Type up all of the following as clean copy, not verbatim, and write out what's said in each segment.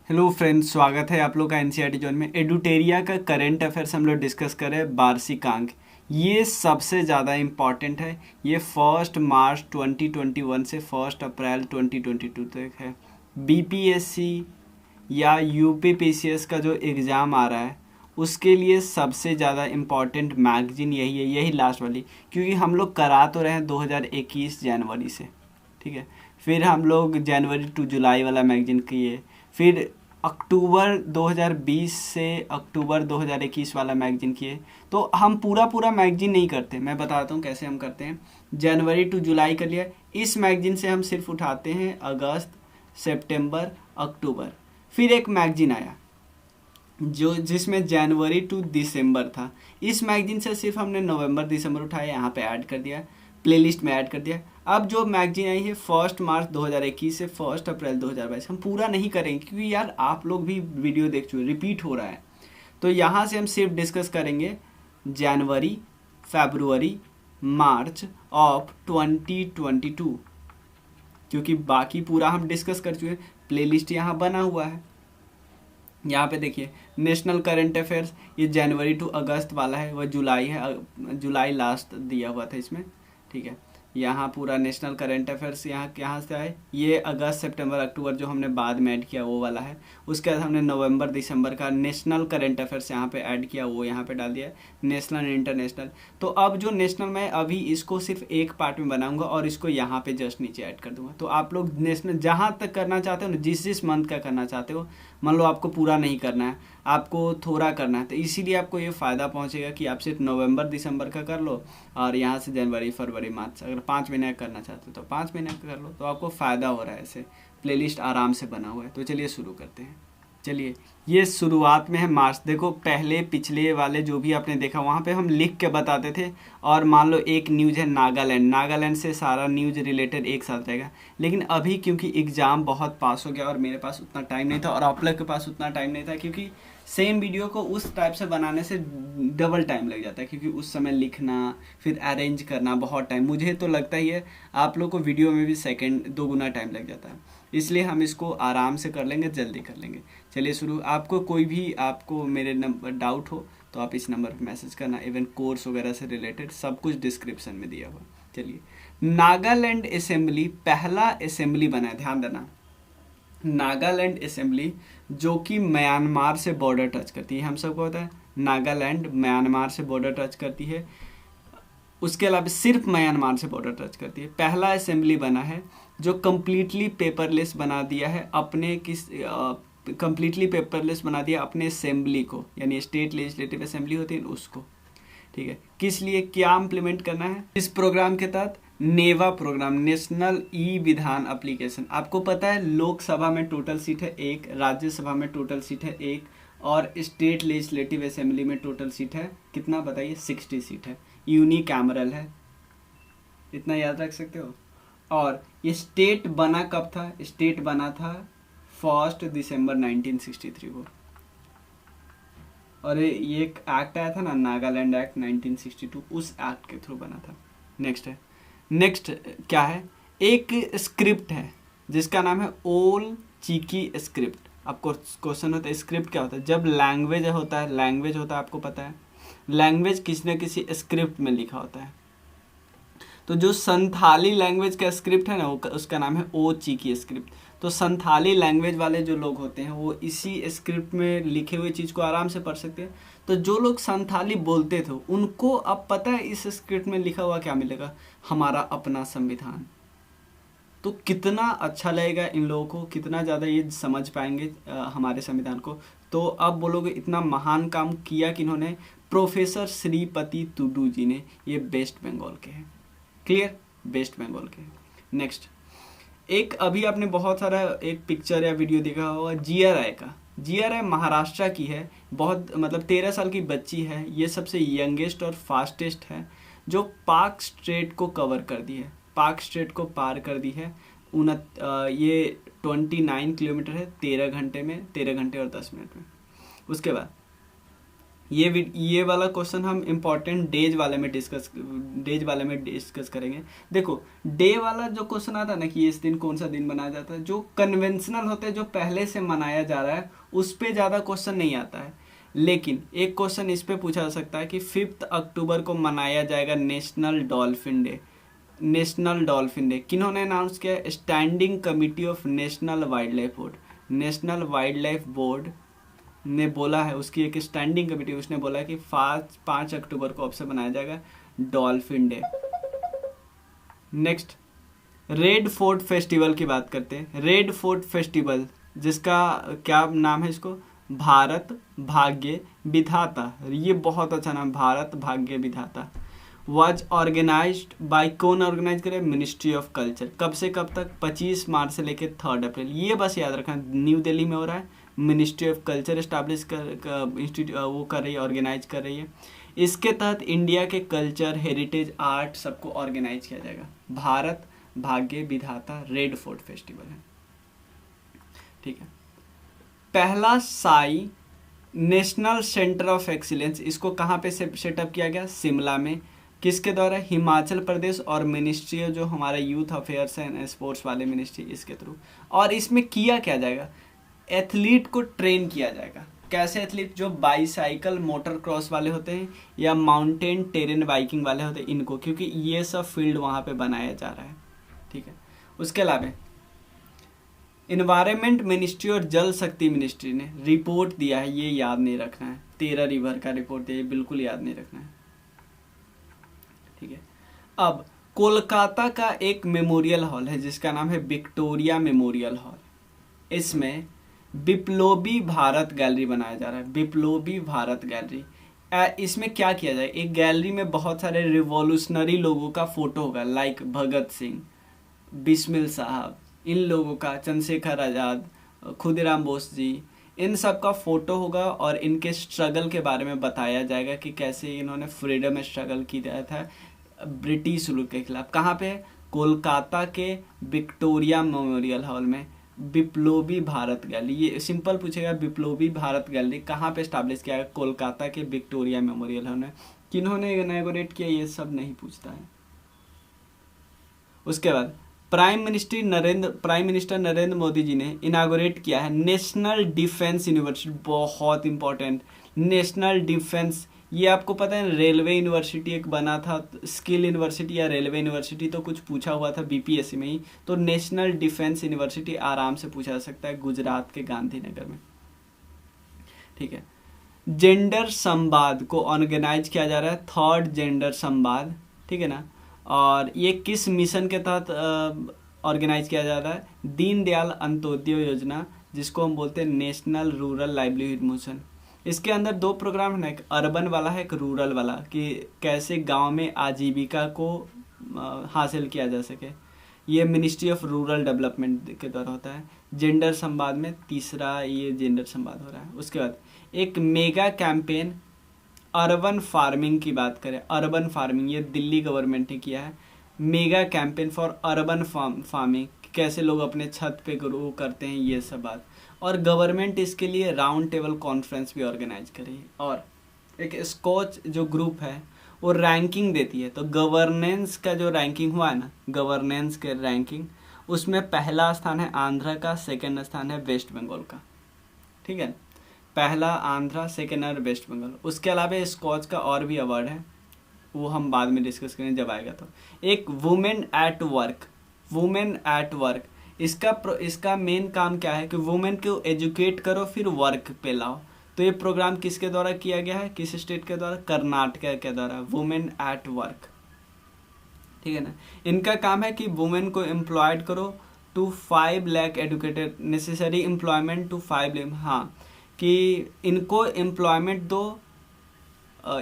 Hello friends, स्वागत है आप लोग का एनसीईआरटी जोन में। एडुटेरिया का करंट अफेयर्स हम लोग डिस्कस करें। वार्षिकांक ये सबसे ज़्यादा इम्पॉर्टेंट है। ये 1 मार्च 2021 से 1 अप्रैल 2022 तक है। बीपीएससी या यूपीपीसीएस का जो एग्ज़ाम आ रहा है उसके लिए सबसे ज़्यादा इम्पॉर्टेंट मैगजीन यही है, यही लास्ट वाली, क्योंकि हम लोग करा तो रहे हैं 2021 जनवरी से, ठीक है। फिर हम लोग जनवरी टू जुलाई वाला मैगजीन किए, फिर अक्टूबर 2020 से अक्टूबर 2021 वाला मैगजीन किए। तो हम पूरा पूरा मैगजीन नहीं करते, मैं बताता हूँ कैसे हम करते हैं। जनवरी टू जुलाई कर लिया, इस मैगजीन से हम सिर्फ उठाते हैं अगस्त, सितंबर, अक्टूबर। फिर एक मैगजीन आया जो जिसमें जनवरी टू दिसंबर था, इस मैगजीन से सिर्फ हमने नवंबर दिसंबर उठाया, यहाँ पे ऐड कर दिया, प्लेलिस्ट में ऐड कर दिया। अब जो मैगजीन आई है 1 मार्च 2021 से 1 अप्रैल 2022, हम पूरा नहीं करेंगे क्योंकि यार आप लोग भी वीडियो देख चुके, रिपीट हो रहा है। तो यहाँ से हम सिर्फ डिस्कस करेंगे जनवरी, फरवरी, मार्च ऑफ 2022, क्योंकि बाकी पूरा हम डिस्कस कर चुके हैं। प्लेलिस्ट यहाँ बना हुआ है। यहाँ पे देखिए नेशनल करंट अफेयर्स, ये जनवरी टू अगस्त वाला है, वह जुलाई है, जुलाई लास्ट दिया हुआ था इसमें, ठीक है। यहाँ पूरा नेशनल करंट अफेयर्स यहाँ से आए, ये अगस्त सितंबर अक्टूबर जो हमने बाद में ऐड किया वो वाला है। उसके बाद हमने नवंबर दिसंबर का नेशनल करंट अफेयर्स यहाँ पे ऐड किया, वो यहाँ पे डाल दिया, नेशनल इंटरनेशनल। तो अब जो नेशनल, मैं अभी इसको सिर्फ एक पार्ट में बनाऊंगा और इसको यहाँ पे जस्ट नीचे ऐड कर दूंगा। तो आप लोग नेशनल जहाँ तक करना चाहते हो ना, जिस जिस मंथ का करना चाहते हो, मान लो आपको पूरा नहीं करना है, आपको थोड़ा करना है, तो इसीलिए आपको ये फ़ायदा पहुंचेगा कि आप सिर्फ नवंबर दिसंबर का कर लो और यहाँ से जनवरी फरवरी मार्च, अगर 5 महीने का करना चाहते हो तो 5 महीने का कर लो। तो आपको फ़ायदा हो रहा है, ऐसे प्लेलिस्ट आराम से बना हुआ है। तो चलिए शुरू करते हैं। चलिए, ये शुरुआत में है मार्च। देखो पहले पिछले वाले जो भी आपने देखा वहाँ पे हम लिख के बताते थे, और मान लो एक न्यूज़ है नागालैंड, नागालैंड से सारा न्यूज़ रिलेटेड एक साथ रहेगा। लेकिन अभी क्योंकि एग्ज़ाम बहुत पास हो गया और मेरे पास उतना टाइम नहीं था और आप लोग के पास उतना टाइम नहीं था, क्योंकि सेम वीडियो को उस टाइप से बनाने से डबल टाइम लग जाता है, क्योंकि उस समय लिखना फिर अरेंज करना बहुत टाइम, मुझे तो लगता ही है आप लोग को वीडियो में भी सेकंड 2 गुना टाइम लग जाता है। इसलिए हम इसको आराम से कर लेंगे, जल्दी कर लेंगे। चलिए शुरू। आपको कोई भी आपको मेरे नंबर डाउट हो तो आप इस नंबर पर मैसेज करना, इवन कोर्स वगैरह से रिलेटेड सब कुछ डिस्क्रिप्शन में दिया हुआ। चलिए, नागालैंड असेंबली पहला असेंबली बना है, ध्यान देना, नागालैंड असेंबली, जो कि म्यांमार से बॉर्डर टच करती है। हम सबको पता है नागालैंड म्यांमार से बॉर्डर टच करती है, उसके अलावा सिर्फ म्यांमार से बॉर्डर टच करती है। पहला असेंबली बना है जो कम्प्लीटली पेपरलेस बना दिया है अपने कम्प्लीटली पेपरलेस बना दिया अपने असेंबली को, यानी स्टेट लेजिस्लेटिव असेंबली होती है उसको, ठीक है। किस लिए, क्या इम्प्लीमेंट करना है इस प्रोग्राम के तहत? नेवा प्रोग्राम, नेशनल ई विधान एप्लीकेशन। आपको पता है लोकसभा में टोटल सीट है 1, राज्यसभा में टोटल सीट है 1, और स्टेट लेजिस्लेटिव असेंबली में टोटल सीट है कितना बताइए? 60 सीट है। यूनिकैमरल है, इतना याद रख सकते हो। और ये स्टेट बना कब था? स्टेट बना था 1 दिसंबर 1963 को। और ये एक एक्ट आया था ना, नागालैंड एक्ट 1962, उस एक्ट के थ्रू बना था। नेक्स्ट क्या है? एक स्क्रिप्ट है जिसका नाम है ओल चीकी स्क्रिप्ट। आपको क्वेश्चन होता है स्क्रिप्ट क्या होता है? जब लैंग्वेज होता है, आपको पता है लैंग्वेज किसी न किसी स्क्रिप्ट में लिखा होता है। तो जो संथाली लैंग्वेज का स्क्रिप्ट है ना, वो उसका नाम है ओ चीकी स्क्रिप्ट। तो संथाली लैंग्वेज वाले जो लोग होते हैं वो इसी स्क्रिप्ट में लिखे हुए चीज़ को आराम से पढ़ सकते हैं। तो जो लोग संथाली बोलते थे उनको अब पता है इस स्क्रिप्ट में लिखा हुआ क्या मिलेगा? हमारा अपना संविधान। तो कितना अच्छा लगेगा इन लोगों को, कितना ज़्यादा ये समझ पाएंगे हमारे संविधान को। तो अब बोलोगे इतना महान काम किया किन्होंने? प्रोफेसर श्रीपति टूडू जी ने। ये वेस्ट बंगाल के हैं, क्लियर, वेस्ट बंगाल के। नेक्स्ट, एक अभी आपने बहुत सारा एक पिक्चर या वीडियो देखा होगा जीआरआई का। जीआरआई महाराष्ट्र की है, बहुत मतलब 13 साल की बच्ची है। ये सबसे यंगेस्ट और फास्टेस्ट है जो पाक स्ट्रेट को कवर कर दी है, पाक स्ट्रेट को पार कर दी है। ये 29 किलोमीटर है 13 घंटे में, 13 घंटे और 10 मिनट में। उसके बाद ये वाला क्वेश्चन हम इम्पोर्टेंट डेज वाले में डिस्कस करेंगे। देखो डे वाला जो क्वेश्चन आता है ना कि इस दिन कौन सा दिन मनाया जाता है, जो कन्वेंशनल होता है, जो पहले से मनाया जा रहा है, उस पे ज़्यादा क्वेश्चन नहीं आता है। लेकिन एक क्वेश्चन इस पे पूछा जा सकता है कि 5 अक्टूबर को मनाया जाएगा national dolphin day. National dolphin day किन्होंने अनाउंस किया? Standing committee of national wildlife board. National wildlife board ने बोला है, उसकी एक स्टैंडिंग कमेटी, उसने बोला है कि 5 अक्टूबर को आपसे बनाया जाएगा dolphin day. Next red fort festival की बात करते हैं। रेड फोर्ट फेस्टिवल, जिसका क्या नाम है इसको? भारत भाग्य विधाता। ये बहुत अच्छा नाम, भारत भाग्य विधाता। वॉज ऑर्गेनाइज्ड बाय, कौन ऑर्गेनाइज करे? Ministry of culture. कब से कब तक? 25 मार्च से लेकर 3 अप्रैल। ये बस याद रखना, न्यू दिल्ली में हो रहा है। मिनिस्ट्री ऑफ कल्चर इस्टेब्लिश कर इंस्टीट्यूट वो कर रही है, ऑर्गेनाइज कर रही है। इसके तहत इंडिया के कल्चर, हेरिटेज, आर्ट सबको ऑर्गेनाइज किया जाएगा। भारत भाग्य विधाता रेड फोर्ट फेस्टिवल है, ठीक है। पहला Sai national centre of excellence, इसको कहाँ पे सेटअप किया गया? शिमला में। किसके द्वारा? हिमाचल प्रदेश और मिनिस्ट्री जो हमारा यूथ अफेयर्स एंड स्पोर्ट्स वाले मिनिस्ट्री, इसके थ्रू। और इसमें किया क्या जाएगा? एथलीट को ट्रेन किया जाएगा। कैसे एथलीट? जो बाईसाइकिल मोटर क्रॉस वाले होते हैं या माउंटेन टेरेन बाइकिंग वाले होते हैं, इनको, क्योंकि ये सब फील्ड वहाँ पे बनाया जा रहा है, ठीक है। उसके अलावा इन्वायरमेंट मिनिस्ट्री और जल शक्ति मिनिस्ट्री ने रिपोर्ट दिया है, ये याद नहीं रखना है। 13 रिवर का रिपोर्ट दिया, बिल्कुल याद नहीं रखना है, ठीक है। अब कोलकाता का एक मेमोरियल हॉल है जिसका नाम है विक्टोरिया मेमोरियल हॉल। इसमें बिप्लोबी भारत गैलरी बनाया जा रहा है, बिप्लोबी भारत गैलरी। इसमें क्या किया जाए? एक गैलरी में बहुत सारे रिवॉल्यूशनरी लोगों का फोटो होगा, लाइक भगत सिंह, बिस्मिल साहब, इन लोगों का, चंद्रशेखर आज़ाद, खुदीराम बोस जी, इन सब का फोटो होगा और इनके स्ट्रगल के बारे में बताया जाएगा कि कैसे इन्होंने फ्रीडम स्ट्रगल किया था ब्रिटिश रूल के खिलाफ। कहाँ पे? कोलकाता के विक्टोरिया मेमोरियल हॉल में बिप्लोबी भारत गैलरी। ये सिंपल पूछेगा, बिप्लोबी भारत गैलरी कहाँ पे स्टैब्लिश किया है? कोलकाता के विक्टोरिया मेमोरियल हॉल में। किन्होंने इनॉग्रेट किया? ये सब नहीं पूछता है। उसके बाद प्राइम मिनिस्टर नरेंद्र मोदी जी ने इनागोरेट किया है नेशनल डिफेंस यूनिवर्सिटी। बहुत इंपॉर्टेंट, नेशनल डिफेंस। ये आपको पता है रेलवे यूनिवर्सिटी एक बना था, स्किल यूनिवर्सिटी या रेलवे यूनिवर्सिटी, तो कुछ पूछा हुआ था बीपीएससी में ही। तो नेशनल डिफेंस यूनिवर्सिटी आराम से पूछा जा सकता है, गुजरात के गांधीनगर में, ठीक है। जेंडर संवाद को ऑर्गेनाइज किया जा रहा है, 3rd जेंडर संवाद, ठीक है ना। और ये किस मिशन के तहत ऑर्गेनाइज किया जा रहा है? दीनदयाल अंत्योदय योजना, जिसको हम बोलते हैं नेशनल रूरल लाइवलीहुड मिशन। इसके अंदर 2 प्रोग्राम है, एक अर्बन वाला है, एक रूरल वाला, कि कैसे गांव में आजीविका को हासिल किया जा सके। ये मिनिस्ट्री ऑफ रूरल डेवलपमेंट के द्वारा होता है। जेंडर संवाद में तीसरा ये जेंडर संवाद हो रहा है। उसके बाद एक मेगा कैंपेन अर्बन फार्मिंग की बात करें, अर्बन फार्मिंग, ये दिल्ली गवर्नमेंट ने किया है। Mega campaign for urban farming, कैसे लोग अपने छत पे ग्रो करते हैं, ये सब बात। और गवर्नमेंट इसके लिए राउंड टेबल कॉन्फ्रेंस भी ऑर्गेनाइज करी है। और एक स्कॉच जो ग्रुप है वो रैंकिंग देती है। तो गवर्नेंस का जो रैंकिंग हुआ है ना, गवर्नेंस के रैंकिंग, उसमें पहला स्थान है आंध्रा का, सेकंड स्थान है वेस्ट बंगाल का, ठीक है। पहला आंध्रा, सेकंड और वेस्ट बंगाल। उसके अलावा स्कॉच का और भी अवार्ड है, वो हम बाद में डिस्कस करेंगे जब आएगा तो। एक women at work, women at work, इसका मेन काम क्या है कि वुमेन को एजुकेट करो फिर वर्क पे लाओ। तो ये प्रोग्राम किसके द्वारा किया गया है? किस स्टेट के द्वारा? कर्नाटक के द्वारा, वुमेन एट वर्क, ठीक है ना। इनका काम है कि वुमेन को एम्प्लॉयड करो to 5 lakh educated, necessary employment to 5 lakh, हाँ, कि इनको एम्प्लॉयमेंट दो।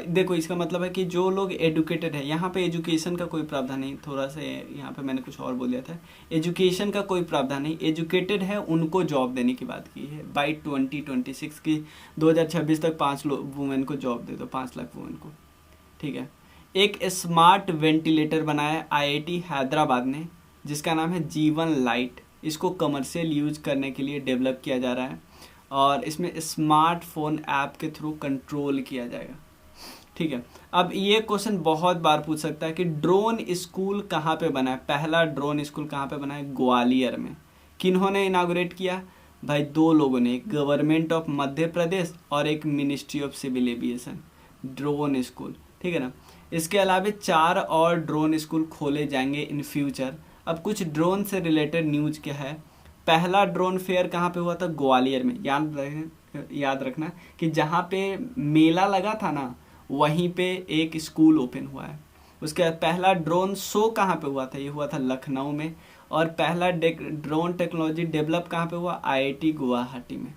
देखो इसका मतलब है कि जो लोग एजुकेटेड है, यहाँ पे एजुकेशन का कोई प्रावधान नहीं, थोड़ा सा यहाँ पे मैंने कुछ और बोल दिया था, एजुकेशन का कोई प्रावधान नहीं, एजुकेटेड है उनको जॉब देने की बात की है बाई 2026 की 2026 तक 5 वुमेन को जॉब दे दो, 5 लाख वुमेन को, ठीक है। एक स्मार्ट वेंटिलेटर बनाया IIT हैदराबाद ने, जिसका नाम है जीवन लाइट। इसको कमर्शियल यूज करने के लिए डेवलप किया जा रहा है। और इसमें स्मार्टफोन ऐप के थ्रू कंट्रोल किया जाएगा। ठीक है, अब ये क्वेश्चन बहुत बार पूछ सकता है कि ड्रोन स्कूल कहाँ पे बना है। पहला ड्रोन स्कूल कहाँ पे बना है? ग्वालियर में। किन्होंने इनाग्रेट किया? भाई दो लोगों ने, एक गवर्नमेंट ऑफ मध्य प्रदेश और एक ministry of civil aviation, drone school. ठीक है ना। इसके अलावा 4 और ड्रोन स्कूल खोले जाएंगे इन फ्यूचर। अब कुछ ड्रोन से रिलेटेड न्यूज क्या है। पहला ड्रोन फेयर कहाँ पे हुआ था? ग्वालियर में। याद रखना कि जहाँ पे मेला लगा था ना, वहीं पे एक स्कूल ओपन हुआ है। उसके बाद पहला ड्रोन शो कहाँ पे हुआ था? ये हुआ था लखनऊ में। और पहला ड्रोन टेक्नोलॉजी डेवलप कहाँ पे हुआ? आईआईटी गुवाहाटी में।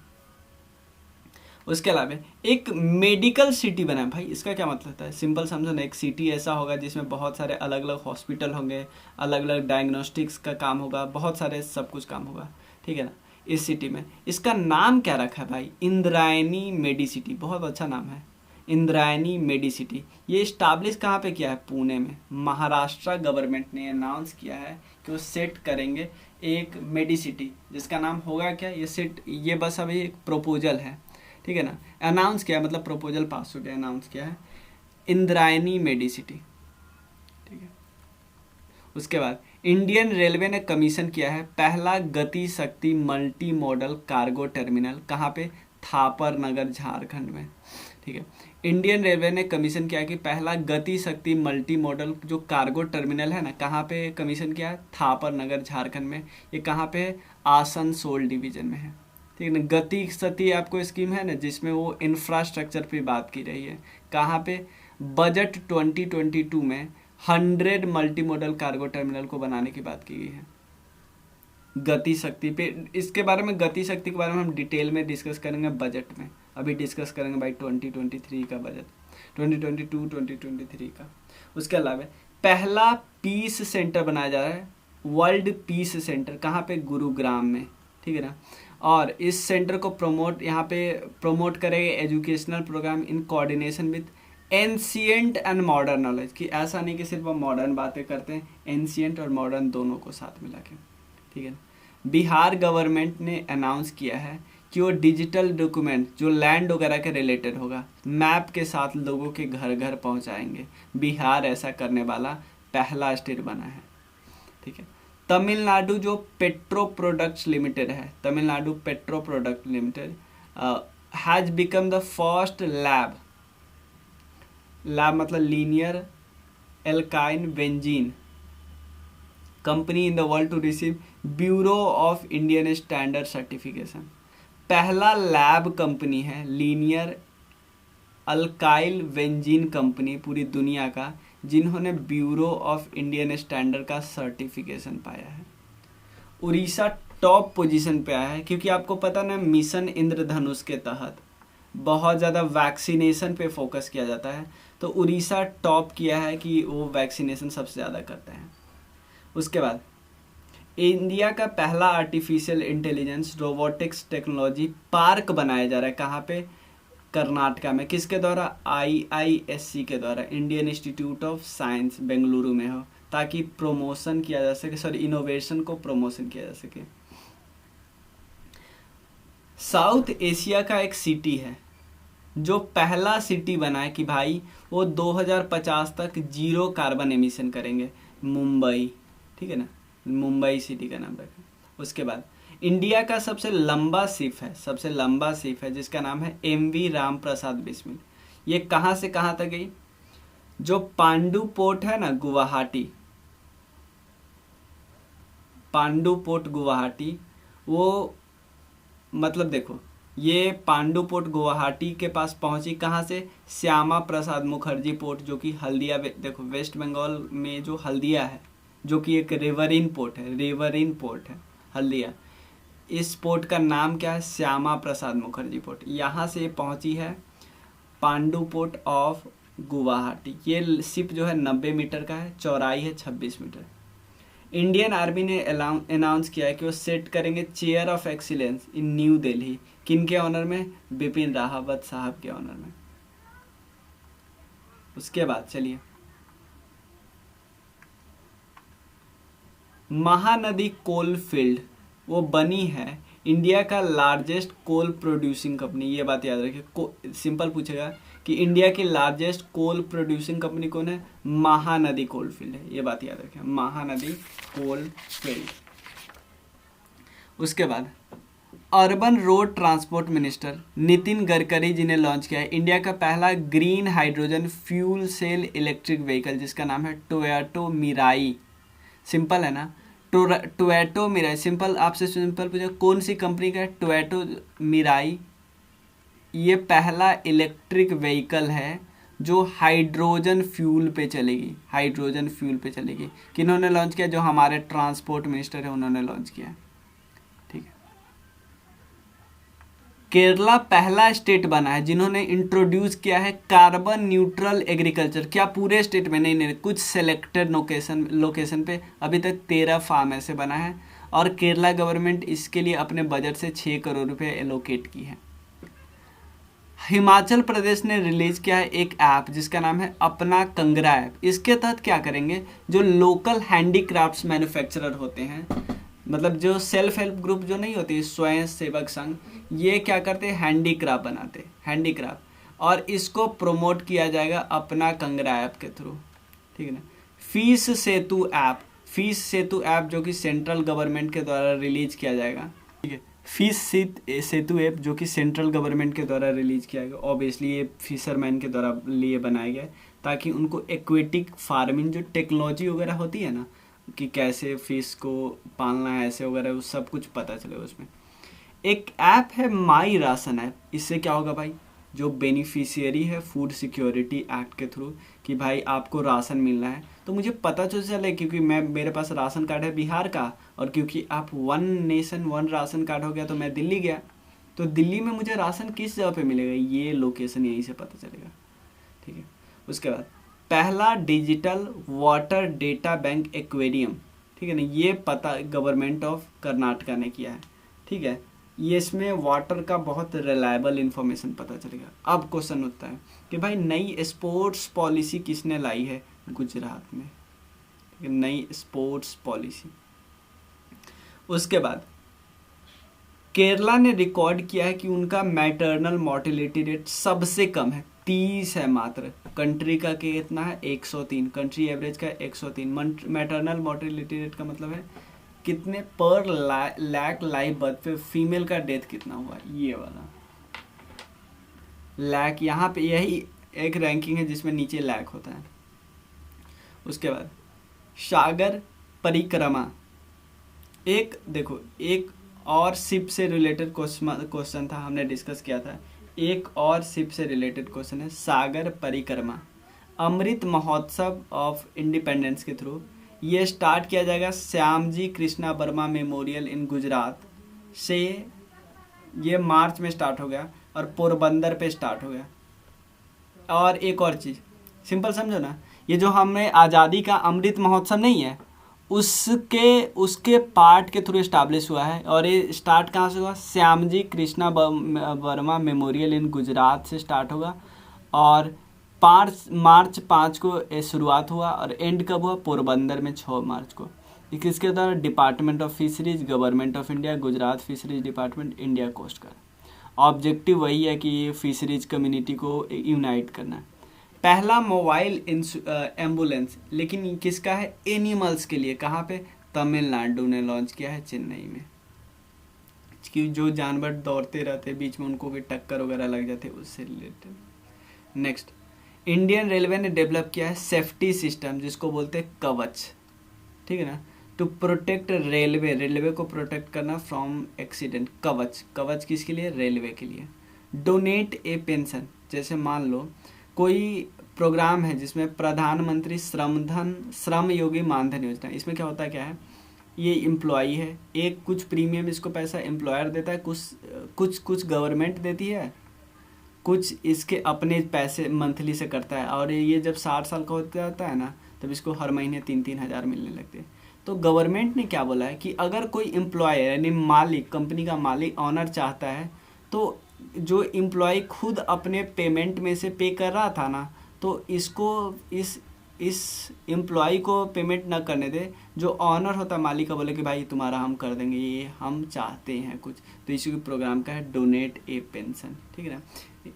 उसके अलावा एक मेडिकल सिटी बना है। भाई इसका क्या मतलब होता है? सिंपल समझो ना, एक सिटी ऐसा होगा जिसमें बहुत सारे अलग अलग हॉस्पिटल होंगे, अलग अलग डायग्नोस्टिक्स का काम होगा, बहुत सारे सब कुछ काम होगा। ठीक है ना। इस सिटी में इसका नाम क्या रखा है भाई? इंद्रायणी मेडिसिटी। बहुत अच्छा नाम है, इंद्रायणी मेडिसिटी। ये इस्टाब्लिश कहाँ पे किया है? पुणे में। महाराष्ट्र गवर्नमेंट ने अनाउंस किया है कि वो सेट करेंगे एक मेडिसिटी, जिसका नाम होगा क्या? ये बस अभी एक प्रपोजल है। ठीक है ना। अनाउंस किया मतलब प्रपोजल पास हो गया, अनाउंस किया है इंद्रायणी मेडिसिटी। ठीक है। उसके बाद इंडियन रेलवे ने कमीशन किया है पहला गति शक्ति मल्टी मॉडल कार्गो टर्मिनल। कहाँ पे? थापर नगर, झारखंड में। ठीक है। इंडियन रेलवे ने कमीशन किया कि पहला गति शक्ति मल्टी मॉडल जो कार्गो टर्मिनल है ना, कहाँ पे कमीशन किया है? थापर नगर, झारखंड में। ये कहाँ पे है? आसनसोल डिवीजन में है। ठीक है ना। गति शक्ति आपको स्कीम है ना, जिसमें वो इंफ्रास्ट्रक्चर पे बात की रही है। कहाँ पे? बजट 2022 में 100 मल्टी मॉडल कार्गो टर्मिनल को बनाने की बात की गई है। गति शक्ति पे, इसके बारे में, गति शक्ति के बारे में हम डिटेल में डिस्कस करेंगे बजट में। अभी डिस्कस करेंगे भाई 2023 का बजट, 2022-2023 का। उसके अलावा पहला पीस सेंटर बनाया जा रहा है, वर्ल्ड पीस सेंटर। कहाँ पे? गुरुग्राम में। ठीक है ना। और इस सेंटर को यहाँ पे प्रमोट करेंगे educational programme in coordination with ancient and modern knowledge. कि ऐसा नहीं कि सिर्फ हम मॉडर्न बातें करते हैं, एंशिएंट और मॉडर्न दोनों को साथ मिला के। ठीक है ना। बिहार गवर्नमेंट ने अनाउंस किया है कि वो डिजिटल डॉक्यूमेंट जो लैंड वगैरह के रिलेटेड होगा, मैप के साथ लोगों के घर घर पहुंचाएंगे। बिहार ऐसा करने वाला पहला स्टेट बना है। ठीक है। तमिलनाडु जो पेट्रो प्रोडक्ट्स लिमिटेड है, Tamil Nadu petro product limited has become the first LAB मतलब लीनियर एल्काइन benzene company in the world to receive Bureau of Indian Standard certification. पहला लैब कंपनी है लीनियर अल्काइल बेंजीन कंपनी पूरी दुनिया का, जिन्होंने ब्यूरो ऑफ इंडियन स्टैंडर्ड का certification पाया है। उड़ीसा टॉप पोजीशन पे आया है, क्योंकि आपको पता ना मिशन इंद्रधनुष के तहत बहुत ज़्यादा वैक्सीनेशन पे फोकस किया जाता है, तो उड़ीसा टॉप किया है कि वो वैक्सीनेशन सबसे ज़्यादा करते हैं। उसके बाद इंडिया का पहला artificial intelligence robotics technology park बनाया जा रहा है। कहाँ पे? कर्नाटका में। किसके द्वारा? IISC के द्वारा, Indian institute of science Bengaluru में हो, ताकि प्रमोशन किया जा सके, सॉरी इनोवेशन को प्रमोशन किया जा सके। साउथ एशिया का एक सिटी है जो पहला सिटी बना है कि भाई वो 2050 तक 0 कार्बन एमिशन करेंगे, मुंबई। ठीक है ना। मुंबई सिटी का नाम रखा। उसके बाद इंडिया का सबसे लंबा शिप है जिसका नाम है MV राम प्रसाद बिस्मिल। ये कहाँ से कहाँ तक गई? जो पांडु पोर्ट है ना गुवाहाटी, पांडु पोर्ट गुवाहाटी, वो मतलब देखो ये पांडु पोर्ट गुवाहाटी के पास पहुंची। कहाँ से? श्यामा प्रसाद मुखर्जी पोर्ट, जो कि हल्दिया, देखो वेस्ट बंगाल में जो हल्दिया है, जो कि एक रिवरिन पोर्ट है हल्दिया। इस पोर्ट का नाम क्या है? श्यामा प्रसाद मुखर्जी पोर्ट। यहाँ से पहुंची है पांडु पोर्ट ऑफ गुवाहाटी। ये शिप जो है 90 मीटर का है, चौड़ाई है 26 मीटर। इंडियन आर्मी ने अनाउंस किया है कि वो सेट करेंगे chair of excellence in new Delhi. किनके ऑनर में? बिपिन रावत साहब के ऑनर में। उसके बाद चलिए, महानदी कोल फील्ड वो बनी है इंडिया का लार्जेस्ट कोल प्रोड्यूसिंग कंपनी, ये बात याद रखिए, सिंपल पूछेगा कि इंडिया की लार्जेस्ट कोल प्रोड्यूसिंग कंपनी कौन है, महानदी कोलफील्ड है, ये बात याद रखिए, महानदी कोलफील्ड। उसके बाद urban road transport minister Nitin Gadkari ji ने लॉन्च किया है इंडिया का पहला green hydrogen fuel cell electric vehicle, जिसका नाम है टोयोटो मिराई। सिंपल है ना, टोयोटो मिराई, सिंपल, आपसे सिंपल पूछा कौन सी कंपनी का है, टोयोटो मिराई। ये पहला इलेक्ट्रिक व्हीकल है जो हाइड्रोजन फ्यूल पे चलेगी, हाइड्रोजन फ्यूल पे चलेगी। किन्होंने लॉन्च किया, जो हमारे ट्रांसपोर्ट मिनिस्टर है उन्होंने लॉन्च किया है, ठीक है। केरला पहला स्टेट बना है जिन्होंने इंट्रोड्यूस किया है कार्बन न्यूट्रल एग्रीकल्चर। क्या पूरे स्टेट में, नहीं, कुछ सेलेक्टेड लोकेशन पे अभी तक 13 फार्म ऐसे बना है, और केरला गवर्नमेंट इसके लिए अपने बजट से 6 करोड़ रुपए एलोकेट की है। हिमाचल प्रदेश ने रिलीज किया है एक ऐप जिसका नाम है अपना कंगरा ऐप। इसके तहत क्या करेंगे, जो लोकल हैंडीक्राफ्ट्स मैन्युफैक्चरर होते हैं, मतलब जो सेल्फ हेल्प ग्रुप जो नहीं होती, स्वयं सेवक संघ, ये क्या करते हैं, हैंडीक्राफ्ट बनाते, हैंडीक्राफ्ट, और इसको प्रमोट किया जाएगा अपना कंगरा ऐप के थ्रू, ठीक है ना। फीस सेतु ऐप, फीस सेतु ऐप जो कि सेंट्रल गवर्नमेंट के द्वारा रिलीज किया जाएगा, ठीक है। फीस सेतु ऐप जो कि सेंट्रल गवर्नमेंट के द्वारा रिलीज किया गया, ऑब्वियसली ये फिशरमैन के द्वारा लिए बनाया गया ताकि उनको एक्वेटिक फार्मिंग जो टेक्नोलॉजी वगैरह होती है ना, कि कैसे फिश को पालना है ऐसे वगैरह, वो सब कुछ पता चले उसमें। एक ऐप है माई राशन ऐप। इससे क्या होगा भाई, जो बेनिफिशियरी है फूड सिक्योरिटी एक्ट के थ्रू, कि भाई आपको राशन मिलना है तो मुझे पता तो चले, क्योंकि मेरे पास राशन कार्ड है बिहार का, और क्योंकि आप one nation one ration card हो गया तो मैं दिल्ली गया, तो दिल्ली में मुझे राशन किस जगह पे मिलेगा, ये लोकेशन यहीं से पता चलेगा, ठीक है। उसके बाद पहला digital water data bank aquarium, ठीक है ना, ये पता गवर्नमेंट ऑफ कर्नाटका ने किया है, ठीक है। ये इसमें वाटर का बहुत रिलायबल इंफॉर्मेशन पता चलेगा। अब क्वेश्चन होता है कि भाई नई स्पोर्ट्स पॉलिसी किसने लाई है गुजरात में, ठीक है, नई स्पोर्ट्स पॉलिसी। उसके बाद केरला ने रिकॉर्ड किया है कि उनका मैटरनल मोर्टेलिटी रेट सबसे कम है, 30 है मात्र। कंट्री का कितना है, 103, कंट्री एवरेज का 103। मैटरनल मोर्टेलिटी रेट का मतलब है कितने पर लाख लाइव बर्थ पे फीमेल का डेथ कितना हुआ, ये वाला लाख, यहाँ पे यही एक रैंकिंग है जिसमें नीचे लाख होता है। उसके बाद सागर परिक्रमा, एक देखो एक और शिप से रिलेटेड क्वेश्चन था, हमने डिस्कस किया था, एक और शिप से रिलेटेड क्वेश्चन है सागर परिक्रमा। अमृत महोत्सव ऑफ इंडिपेंडेंस के थ्रू ये स्टार्ट किया जाएगा श्यामजी कृष्णा वर्मा मेमोरियल इन गुजरात से, ये मार्च में स्टार्ट हो गया और पोरबंदर पे स्टार्ट हो गया। और एक और चीज़ सिंपल समझो ना, ये जो हमें आज़ादी का अमृत महोत्सव नहीं है, उसके पार्ट के थ्रू इस्टाब्लिश हुआ है, और ये स्टार्ट कहाँ से हुआ, श्यामजी कृष्णा वर्मा मेमोरियल इन गुजरात से स्टार्ट होगा, और मार्च 5 को शुरुआत हुआ, और एंड कब हुआ, पोरबंदर में 6 मार्च को। किसके द्वारा, department of fisheries, government of India, Gujarat fisheries department, India coast guard. Objective वही है कि फिशरीज कम्युनिटी को यूनाइट करना है। पहला मोबाइल एम्बुलेंस, लेकिन किसका है, एनिमल्स के लिए, कहाँ पे, तमिलनाडु ने लॉन्च किया है, चेन्नई में, कि जो जानवर दौड़ते रहते बीच में उनको कोई टक्कर वगैरह लग जाते, उससे रिलेटेड। नेक्स्ट, इंडियन रेलवे ने डेवलप किया है सेफ्टी सिस्टम जिसको बोलते हैं कवच, ठीक है ना, टू प्रोटेक्ट रेलवे को प्रोटेक्ट करना फ्रॉम एक्सीडेंट। कवच किसके लिए, रेलवे के लिए। डोनेट ए पेंशन, जैसे मान लो कोई प्रोग्राम है जिसमें प्रधानमंत्री श्रम योगी मानधन योजना, इसमें क्या होता है, क्या है, ये एम्प्लॉई है, एक कुछ प्रीमियम इसको पैसा एम्प्लॉयर देता है, कुछ गवर्नमेंट देती है, कुछ इसके अपने पैसे मंथली से करता है, और ये जब 60 साल का हो जाता है ना, तब इसको हर महीने 3-3 हज़ार मिलने लगते हैं। तो गवर्नमेंट ने क्या बोला है कि अगर कोई एम्प्लॉय यानी मालिक, कंपनी का मालिक, ऑनर चाहता है, तो जो एम्प्लॉय खुद अपने पेमेंट में से पे कर रहा था ना, तो इसको इस इस एम्प्लॉय को पेमेंट ना करने दे, जो ऑनर होता है मालिक का बोले कि भाई तुम्हारा हम कर देंगे, ये हम चाहते हैं कुछ, तो इसी प्रोग्राम का है डोनेट ए पेंशन, ठीक है ना।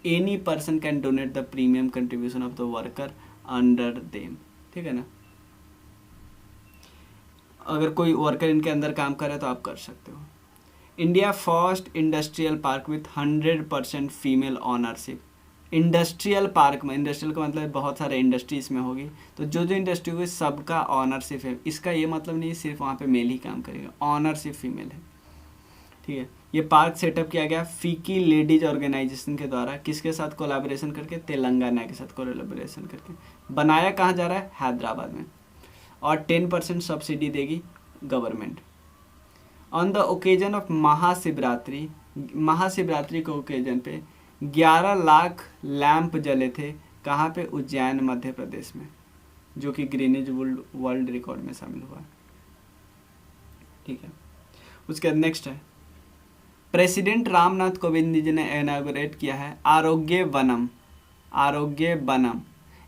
Any person can donate the premium contribution of the worker under them, ठीक है ना। अगर कोई वर्कर इनके अंदर काम कर रहा है तो आप कर सकते हो। India first industrial park with 100% female ownership. Industrial park में, इंडस्ट्रियल का मतलब बहुत सारे इंडस्ट्री इसमें होगी, तो जो जो इंडस्ट्री होगी सबका ऑनरशिप है। इसका ये मतलब नहीं सिर्फ वहाँ पे मेल ही काम करेगा, ऑनरशिप फीमेल है, ठीक है। ये पार्क सेटअप किया गया फीकी लेडीज ऑर्गेनाइजेशन के द्वारा, किसके साथ कोलैबोरेशन करके, तेलंगाना के साथ कोलैबोरेशन करके। बनाया कहाँ जा रहा है, हैदराबाद में, और 10% सब्सिडी देगी government. On the occasion of Mahashivratri, Mahashivratri के ओकेजन पे 11 लाख लैंप जले थे, कहाँ पे, उज्जैन मध्य प्रदेश में, जो कि ग्रीनिज वर्ल्ड रिकॉर्ड में शामिल हुआ, ठीक है। उसके बाद नेक्स्ट है, प्रेसिडेंट रामनाथ कोविंद जी ने इनॉग्रेट किया है आरोग्य वनम। आरोग्य वनम,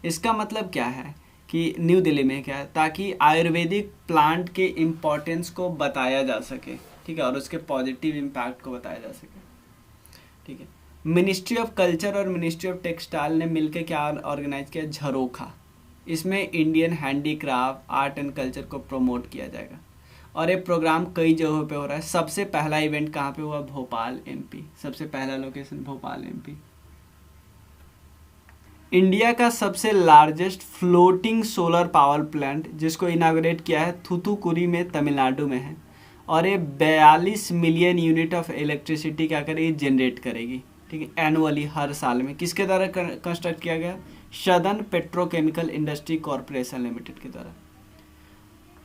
इसका मतलब क्या है कि न्यू दिल्ली में क्या है, ताकि आयुर्वेदिक प्लांट के इम्पोर्टेंस को बताया जा सके, ठीक है, और उसके पॉजिटिव इम्पैक्ट को बताया जा सके, ठीक है। मिनिस्ट्री ऑफ कल्चर और मिनिस्ट्री ऑफ टेक्सटाइल ने मिलकर क्या ऑर्गेनाइज किया, झरोखा। इसमें Indian handicraft, art and culture को प्रमोट किया जाएगा, और ये प्रोग्राम कई जगहों पे हो रहा है। सबसे पहला इवेंट कहाँ पे हुआ, भोपाल एमपी, सबसे पहला लोकेशन भोपाल एमपी। इंडिया का सबसे largest floating solar power plant जिसको इनाग्रेट किया है थूथुकुडी में, तमिलनाडु में है, और ये 42 मिलियन यूनिट ऑफ इलेक्ट्रिसिटी क्या करेगी, जनरेट करेगी, ठीक है, एनुअली, हर साल में। किसके द्वारा कंस्ट्रक्ट किया गया, southern petrochemical industry corporation limited के द्वारा।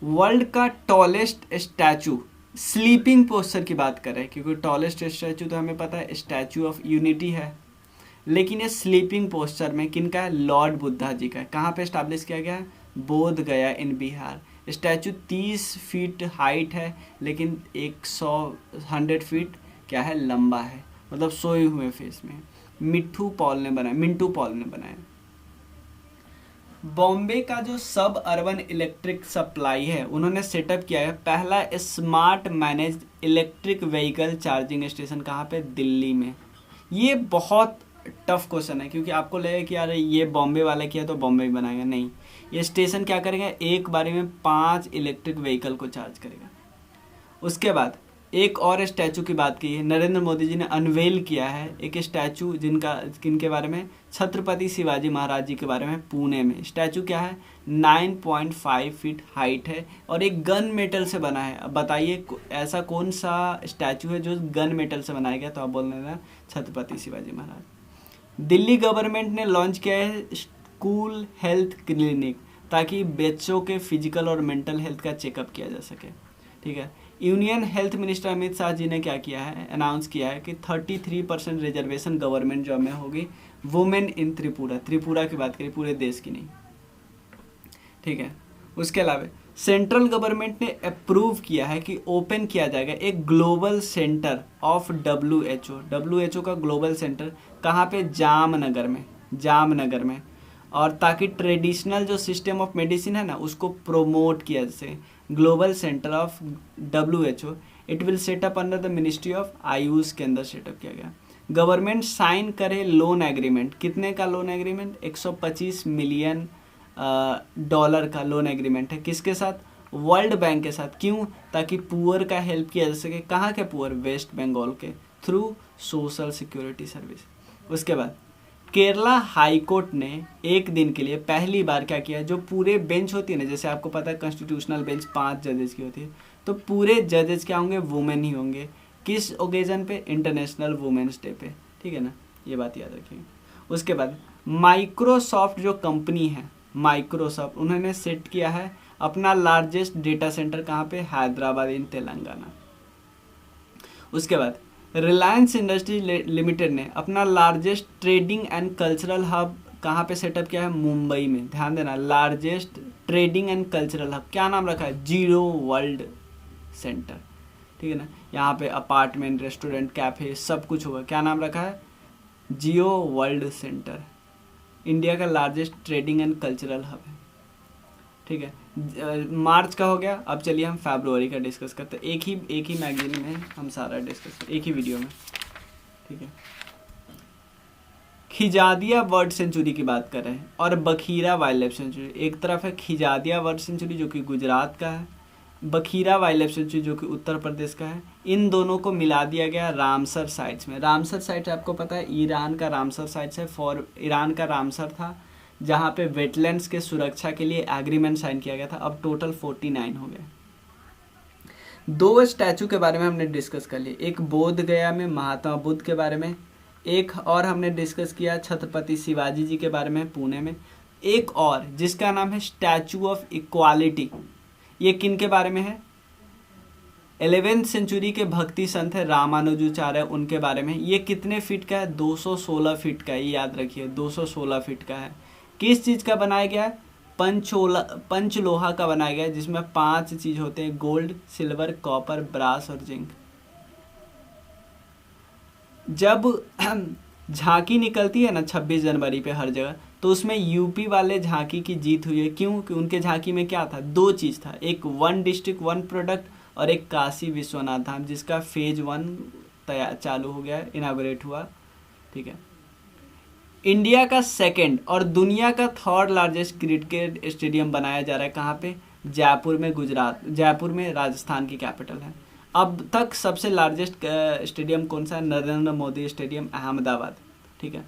वर्ल्ड का टॉलेस्ट स्टैचू, स्लीपिंग पोस्चर की बात कर रहे हैं, क्योंकि टॉलेस्ट स्टैचू तो हमें पता है स्टैचू ऑफ यूनिटी है, लेकिन ये स्लीपिंग पोस्चर में किनका है, लॉर्ड बुद्धा जी का है। कहाँ पे स्टैब्लिश किया गया है, बोध गया इन बिहार। स्टैचू 30 फीट हाइट है, लेकिन 100 फीट क्या है, लंबा है, मतलब सोए हुए फेस में। मिंटू पॉल ने बनाया। बॉम्बे का जो सब अर्बन इलेक्ट्रिक सप्लाई है, उन्होंने सेटअप किया है पहला smart managed electric vehicle charging station, कहाँ पे, दिल्ली में। ये बहुत टफ क्वेश्चन है, क्योंकि आपको लगेगा कि यार ये बॉम्बे वाला किया तो बॉम्बे बनाएगा, नहीं। ये स्टेशन क्या करेगा, एक बारी में 5 इलेक्ट्रिक व्हीकल को चार्ज करेगा। उसके बाद एक और स्टैचू की बात की है, नरेंद्र मोदी जी ने अनवेल किया है एक स्टैचू, किनके बारे में, छत्रपति शिवाजी महाराज जी के बारे में, पुणे में। स्टैचू क्या है, 9.5 फीट हाइट है, और एक गन मेटल से बना है। अब बताइए ऐसा कौन सा स्टैचू है जो गन मेटल से बनाया गया, तो आप बोल रहे हैं छत्रपति शिवाजी महाराज। दिल्ली गवर्नमेंट ने लॉन्च किया है स्कूल हेल्थ क्लिनिक, ताकि बच्चों के फिजिकल और मेंटल हेल्थ का चेकअप किया जा सके, ठीक है। Union health minister Amit Shah ji ने क्या किया है, अनाउंस किया है कि 33% रिजर्वेशन गवर्नमेंट जॉब में होगी वुमेन इन त्रिपुरा की बात करें, पूरे देश की नहीं, ठीक है। उसके अलावा सेंट्रल गवर्नमेंट ने अप्रूव किया है कि ओपन किया जाएगा एक ग्लोबल सेंटर ऑफ WHO का ग्लोबल सेंटर, कहाँ पे, जामनगर में, और ताकि ट्रेडिशनल जो सिस्टम ऑफ मेडिसिन है ना उसको प्रोमोट किया जाए। Global centre of WHO it will set up under the ministry of Ayush के अंदर सेटअप किया गया। गवर्नमेंट साइन करे लोन एग्रीमेंट, कितने का लोन एग्रीमेंट, 125 मिलियन डॉलर का लोन एग्रीमेंट है, किसके साथ, वर्ल्ड बैंक के साथ। क्यों, ताकि पुअर का हेल्प किया जा सके। कहाँ के पुअर, वेस्ट बंगाल के, थ्रू सोशल सिक्योरिटी सर्विस। उसके बाद केरला हाई कोर्ट ने एक दिन के लिए पहली बार क्या किया, जो पूरे बेंच होती है ना, जैसे आपको पता है कॉन्स्टिट्यूशनल बेंच 5 जजेस की होती है, तो पूरे जजेस क्या होंगे, वुमेन ही होंगे। किस ओकेजन पे, इंटरनेशनल वुमेन्स डे पे, ठीक है ना, ये बात याद रखिए। उसके बाद माइक्रोसॉफ्ट जो कंपनी है, माइक्रोसॉफ्ट, उन्होंने सेट किया है अपना लार्जेस्ट डेटा सेंटर कहाँ पे, हैदराबाद इन तेलंगाना। उसके बाद रिलायंस इंडस्ट्रीज लिमिटेड ने अपना largest trading and cultural hub कहाँ पे सेटअप किया है, मुंबई में। ध्यान देना, largest trading and cultural hub, क्या नाम रखा है, जियो वर्ल्ड सेंटर, ठीक है ना। यहाँ पे अपार्टमेंट, रेस्टोरेंट, कैफे सब कुछ होगा, क्या नाम रखा है, जियो वर्ल्ड सेंटर। इंडिया का largest trading and cultural hub है। ठीक है। मार्च का हो गया। अब चलिए हम फरवरी का डिस्कस करते हैं। एक ही मैगजीन में हम सारा डिस्कस एक ही वीडियो में, ठीक है। खिजादिया बर्ड सेंचुरी की बात कर रहे हैं और बखीरा वाइल्ड लाइफ सेंचुरी। एक तरफ है खिजादिया बर्ड सेंचुरी जो कि गुजरात का है, बखीरा वाइल्ड लाइफ सेंचुरी जो कि उत्तर प्रदेश का है। इन दोनों को मिला दिया गया रामसर साइट्स में। रामसर साइट्स आपको पता है ईरान का रामसर साइट्स है। ईरान का रामसर था जहाँ पे वेटलैंड्स के सुरक्षा के लिए एग्रीमेंट साइन किया गया था। अब टोटल 49 हो गए। 2 स्टैचू के बारे में हमने डिस्कस कर लिए, एक बोध गया में महात्मा बुद्ध के बारे में, एक और हमने डिस्कस किया छत्रपति शिवाजी जी के बारे में पुणे में, एक और जिसका नाम है स्टैचू ऑफ इक्वालिटी। ये किन के बारे में है? 11वीं सेंचुरी के भक्ति संत है रामानुजाचार्य, उनके बारे में। ये कितने फीट का है? 216 फीट का है, ये याद रखिए 216 फीट का है। किस चीज़ का बनाया गया है? पंचलोहा का बनाया गया है, जिसमें 5 चीज होते हैं, गोल्ड, सिल्वर, कॉपर, ब्रास और जिंक। जब झांकी निकलती है ना 26 जनवरी पे हर जगह, तो उसमें यूपी वाले झांकी की जीत हुई है। क्यों? कि उनके झांकी में क्या था? 2 चीज़ था, एक 1 डिस्ट्रिक्ट 1 प्रोडक्ट और एक काशी विश्वनाथ धाम, जिसका फेज 1 चालू हो गया, इनागोरेट हुआ, ठीक है। इंडिया का 2nd और दुनिया का 3rd लार्जेस्ट क्रिकेट स्टेडियम बनाया जा रहा है। कहाँ पे? जयपुर में, गुजरात, जयपुर में राजस्थान की कैपिटल है। अब तक सबसे लार्जेस्ट स्टेडियम कौन सा है? नरेंद्र मोदी स्टेडियम, अहमदाबाद, ठीक है।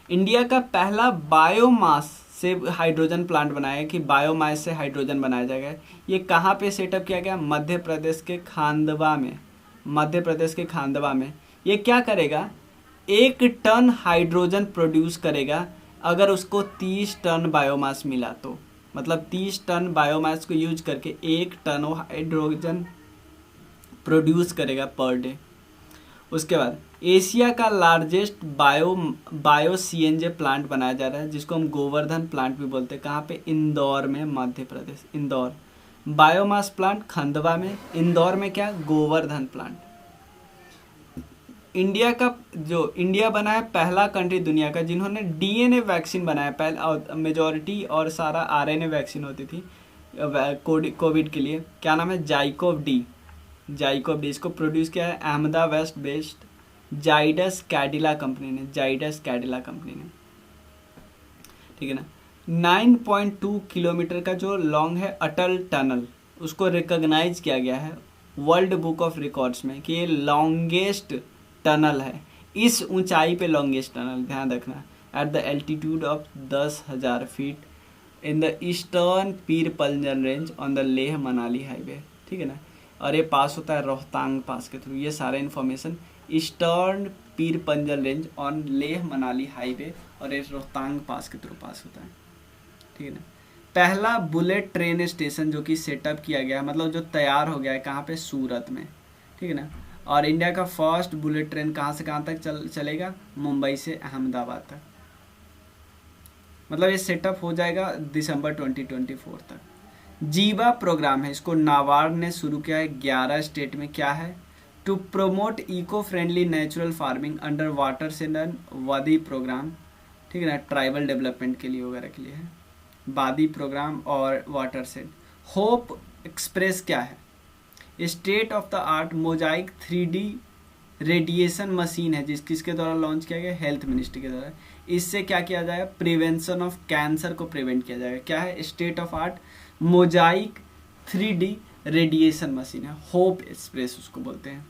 इंडिया का पहला बायोमास से हाइड्रोजन प्लांट बनाया कि बायोमास से हाइड्रोजन बनाया जाएगा। ये कहाँ पे सेटअप किया गया? मध्य प्रदेश के खांडवा में। मध्य प्रदेश के खांडवा में। ये क्या करेगा? 1 टन हाइड्रोजन प्रोड्यूस करेगा अगर उसको 30 टन बायोमास मिला तो। मतलब 30 टन बायोमास को यूज करके 1 टन हाइड्रोजन प्रोड्यूस करेगा पर डे। उसके बाद एशिया का लार्जेस्ट बायो सीएनजी प्लांट बनाया जा रहा है, जिसको हम गोवर्धन प्लांट भी बोलते हैं। कहाँ पे? इंदौर में, मध्य प्रदेश, इंदौर। बायोमास प्लांट खंडवा में, इंदौर में क्या? गोवर्धन प्लांट। इंडिया बना है पहला कंट्री दुनिया का जिन्होंने डीएनए वैक्सीन बनाया। पहले मेजॉरिटी और सारा आरएनए वैक्सीन होती थी कोविड के लिए। क्या नाम है? जाइकोव डी। इसको प्रोड्यूस किया है Ahmedabad west based Zydus Cadila company ने। ठीक है ना। 9.2 किलोमीटर का जो लॉन्ग है अटल टनल, उसको रिकॉग्नाइज किया गया है वर्ल्ड बुक ऑफ रिकॉर्ड्स में कि ये लॉन्गेस्ट टनल है। इस ऊंचाई पे लॉन्गेस्ट टनल, ध्यान रखना, at the altitude of 10,000 feet in the eastern Pir Panjal range on the Leh Manali highway, ठीक है ना। और ये पास होता है रोहतांग पास के थ्रू। ये सारा information eastern Pir Panjal range on Leh Manali highway और ये रोहतांग पास के थ्रू पास होता है, ठीक है ना। पहला बुलेट ट्रेन स्टेशन जो कि सेटअप किया गया, मतलब जो तैयार हो गया है, कहाँ पे? सूरत में, ठीक है ना। और इंडिया का फर्स्ट बुलेट ट्रेन कहाँ से कहाँ तक चलेगा? मुंबई से अहमदाबाद तक। मतलब ये सेटअप हो जाएगा दिसंबर 2024 तक। जीवा प्रोग्राम है, इसको नाबार्ड ने शुरू किया है 11 स्टेट में। क्या है? To promote eco friendly natural farming under water सेंडन वादी प्रोग्राम, ठीक है ना। ट्राइबल डेवलपमेंट के लिए वगैरह के लिए है वादी प्रोग्राम और वाटर सेंड। होप एक्सप्रेस क्या है? State of the art Mosaic 3D radiation machine है, किसके द्वारा लॉन्च किया गया? हेल्थ मिनिस्ट्री के द्वारा। इससे क्या किया जाएगा? प्रिवेंशन ऑफ कैंसर को प्रिवेंट किया जाएगा। क्या है? State of art Mosaic 3D radiation machine है, होप एक्सप्रेस उसको बोलते हैं।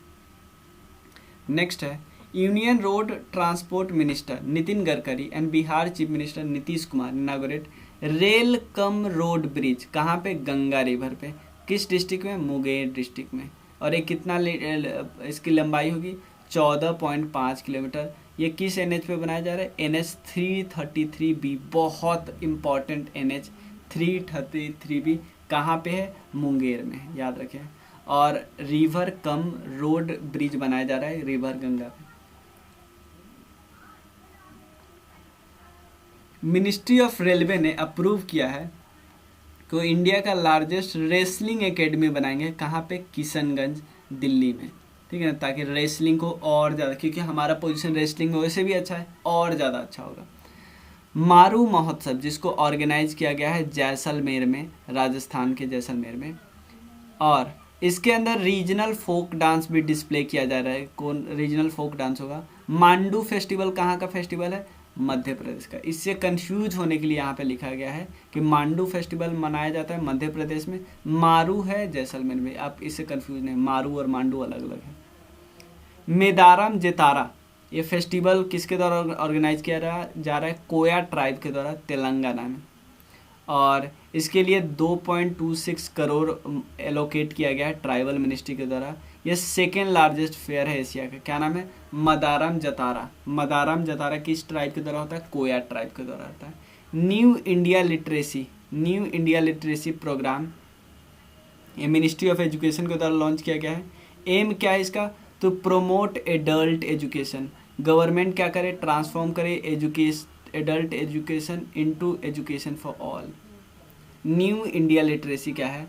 नेक्स्ट है union road transport minister Nitin Gadkari and Bihar chief minister Nitish Kumar inaugurate rail cum road bridge. कहाँ पे? गंगा रिवर पे। किस डिस्ट्रिक्ट में? मुंगेर डिस्ट्रिक्ट में। और ये कितना इसकी लंबाई होगी? 14.5 किलोमीटर। ये किस NH पे बनाया जा रहा है? NH 333B, बहुत इम्पॉर्टेंट NH 333B। कहाँ पे है? मुंगेर में, याद रखें। और रिवर कम रोड ब्रिज बनाया जा रहा है रिवर गंगा पे। मिनिस्ट्री ऑफ रेलवे ने अप्रूव किया है कि इंडिया का लार्जेस्ट रेसलिंग एकेडमी बनाएंगे। कहाँ पे? किशनगंज, दिल्ली में, ठीक है ना। ताकि रेसलिंग को और ज़्यादा, क्योंकि हमारा पोजीशन रेसलिंग में वैसे भी अच्छा है, और ज़्यादा अच्छा होगा। मारू महोत्सव जिसको ऑर्गेनाइज किया गया है जैसलमेर में, राजस्थान के जैसलमेर में, और इसके अंदर रीजनल फोक डांस भी डिस्प्ले किया जा रहा है। कौन रीजनल फोक डांस होगा? मांडू फेस्टिवल कहाँ का फेस्टिवल है? मध्य प्रदेश का। इससे कंफ्यूज होने के लिए यहाँ पे लिखा गया है कि मांडू फेस्टिवल मनाया जाता है मध्य प्रदेश में, मारू है जैसलमेर में। आप इससे कंफ्यूज नहीं, मारू और मांडू अलग अलग है। मेदारम जेतारा ये फेस्टिवल किसके द्वारा ऑर्गेनाइज किया जा रहा है? कोया ट्राइब के द्वारा, तेलंगाना में, और इसके लिए 2.26 करोड़ एलोकेट किया गया है ट्राइबल मिनिस्ट्री के द्वारा। ये सेकेंड लार्जेस्ट फेयर है एशिया का। क्या नाम है? मदारम जतारा। मदारम जतारा किस ट्राइब के द्वारा होता है? कोया ट्राइब के द्वारा होता है। न्यू इंडिया लिटरेसी प्रोग्राम ये मिनिस्ट्री ऑफ एजुकेशन के द्वारा लॉन्च किया गया है। एम क्या है इसका? तो प्रोमोट एडल्ट एजुकेशन। गवर्नमेंट क्या करे? ट्रांसफॉर्म करे adult education into education for all. New India literacy क्या है?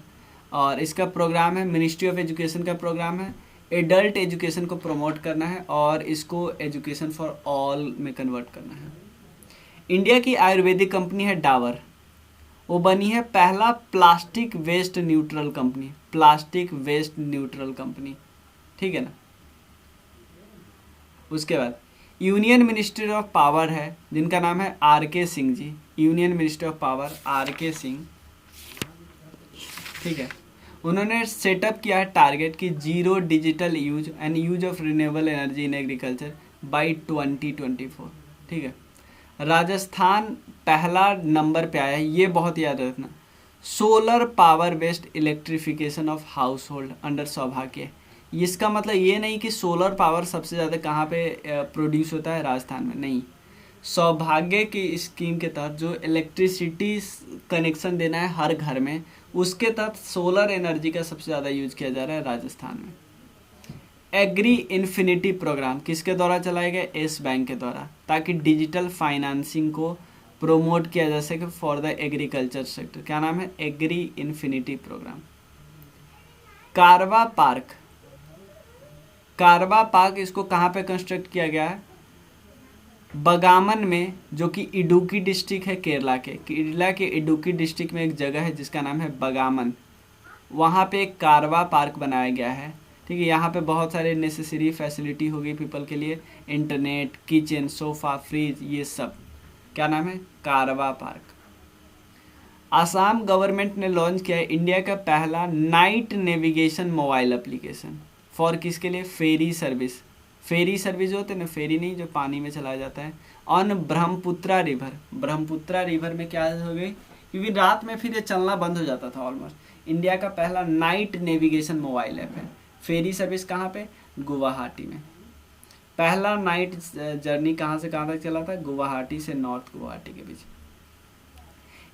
और इसका प्रोग्राम है, मिनिस्ट्री ऑफ एजुकेशन का प्रोग्राम है, एडल्ट एजुकेशन को प्रमोट करना है और इसको एजुकेशन फॉर ऑल में कन्वर्ट करना है। इंडिया की आयुर्वेदिक कंपनी है डाबर, वो बनी है पहला प्लास्टिक वेस्ट न्यूट्रल कंपनी, ठीक है ना। उसके बाद यूनियन मिनिस्ट्री ऑफ पावर है जिनका नाम है R K. Singh ji. Union minister of power R K. Singh, ठीक है। उन्होंने सेटअप किया है टारगेट की zero digital use and use of renewable energy in agriculture by 2024, ठीक है। राजस्थान पहला नंबर पे आया है, ये बहुत याद रखना। Solar power based electrification of house hold under सौभाग्य। इसका मतलब ये नहीं कि सोलर पावर सबसे ज़्यादा कहाँ पे प्रोड्यूस होता है? राजस्थान में नहीं। सौभाग्य की स्कीम के तहत जो इलेक्ट्रिसिटी कनेक्शन देना है हर घर में, उसके तहत सोलर एनर्जी का सबसे ज़्यादा यूज किया जा रहा है राजस्थान में। एग्री इन्फिनिटी प्रोग्राम किसके द्वारा चलाया गया? एस बैंक के द्वारा, ताकि डिजिटल फाइनेंसिंग को प्रोमोट किया जा सके फॉर द एग्रीकल्चर सेक्टर। क्या नाम है? Agri infinity programme. कारवा पार्क इसको कहाँ पे कंस्ट्रक्ट किया गया है? बगामन में, जो कि इडुक्की डिस्ट्रिक्ट है केरला के इडुक्की डिस्ट्रिक्ट में एक जगह है जिसका नाम है बगामन। वहाँ पे एक कारवा पार्क बनाया गया है, ठीक है। यहाँ पे बहुत सारे नेसेसरी फैसिलिटी होगी पीपल के लिए, इंटरनेट, किचन, सोफ़ा, फ्रिज, ये सब। क्या नाम है? कारवा पार्क। आसाम गवर्नमेंट ने लॉन्च किया है इंडिया का पहला night navigation mobile application for किसके लिए? फेरी सर्विस जो होते हैं ना, फेरी नहीं जो पानी में चलाया जाता है, ऑन ब्रह्मपुत्रा रिवर में क्या हो गई? क्योंकि रात में फिर ये चलना बंद हो जाता था ऑलमोस्ट। इंडिया का पहला नाइट नेविगेशन मोबाइल ऐप है। फेरी सर्विस कहाँ पे? गुवाहाटी में। पहला नाइट जर्नी कहाँ से कहाँ तक चला था? गुवाहाटी से नॉर्थ गुवाहाटी के बीच।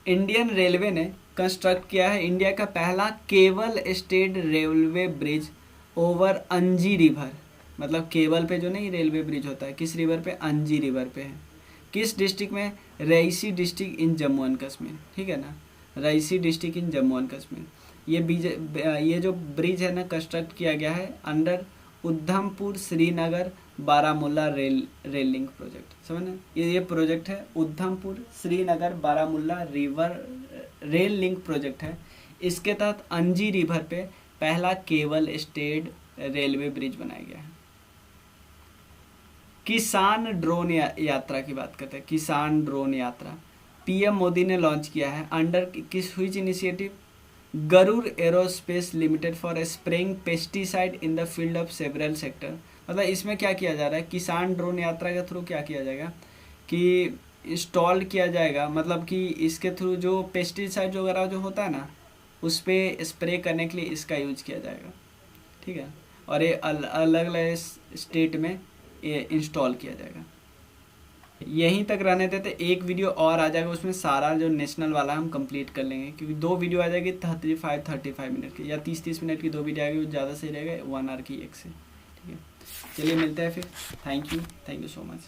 इंडियन रेलवे ने कंस्ट्रक्ट किया है इंडिया का पहला cable stayed railway bridge over अंजी रिवर। मतलब केबल पे जो नहीं रेलवे ब्रिज होता है, किस रिवर पे? अंजी रिवर पे है। किस डिस्ट्रिक्ट में? Reasi district in Jammu and Kashmir, ठीक है ना। Reasi district in Jammu and Kashmir. ये जो ब्रिज है ना कंस्ट्रक्ट किया गया है under Udhampur Srinagar Baramulla rail link project. समझना, ये प्रोजेक्ट है Udhampur Srinagar Baramulla rail link project है। इसके तहत अंजी रिवर पे पहला केबल स्टेड रेलवे ब्रिज बनाया गया है। किसान ड्रोन यात्रा की बात करते हैं। किसान ड्रोन यात्रा पीएम मोदी ने लॉन्च किया है अंडर किस हुई initiative? Garuda aerospace limited for spraying pesticide in the field of several sector. मतलब इसमें क्या किया जा रहा है? किसान ड्रोन यात्रा के थ्रू क्या किया जाएगा कि इंस्टॉल किया जाएगा, मतलब कि इसके थ्रू जो पेस्टिसाइड वगैरह जो होता है ना, उस पर स्प्रे करने के लिए इसका यूज किया जाएगा, ठीक है। और ये अलग अलग स्टेट में ये इंस्टॉल किया जाएगा। यहीं तक रहने देते, एक वीडियो और आ जाएगा, उसमें सारा जो नेशनल वाला हम कंप्लीट कर लेंगे, क्योंकि 2 वीडियो आ जाएगी 35 मिनट की या 30 मिनट की 2 वीडियो आएगी, वो ज़्यादा सही रहेगा 1 आवर की एक से, ठीक है। चलिए मिलते हैं फिर। Thank you so much.